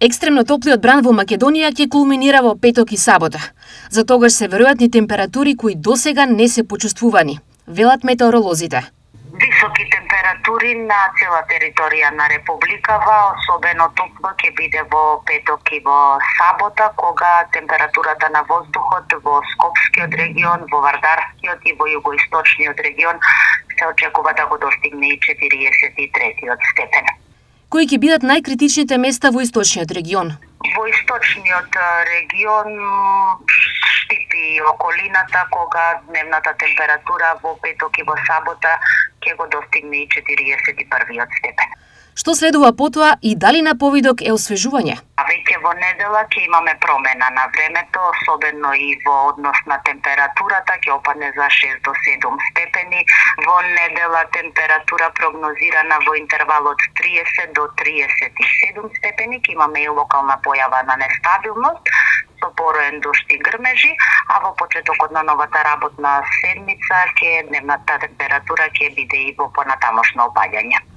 Екстремно топлиот бран во Македонија ќе кулминира во петок и сабота. За тогаш се веројатни температури кои досега не се почувствувани, велат метеоролозите. Високи температури на цела територија на Републикава, особено топло ќе биде во петок и во сабота, кога температурата на воздухот во Скопскиот регион, во Вардарскиот и во југоисточниот регион се очекува да го достигне и 43 степен. Кои ќе бидат најкритичните места во источниот регион? Во источниот регион Штипи и околината, кога дневната температура во петок и во сабота ќе го достигне и 41 степен. Што следува потоа и дали на повидок е освежување? А веќе во недела ќе имаме промена на времето, особено и во однос на температурата, ќе опадне за 6 до 7 степени. Во недела температура прогнозирана во интервал од 30 до 37 степени, ќе имаме и локална појава на нестабилност, со пороен дожд и грмежи, а во почетокот на новата работна седмица дневната температура ќе биде и во понатамошно опаѓање.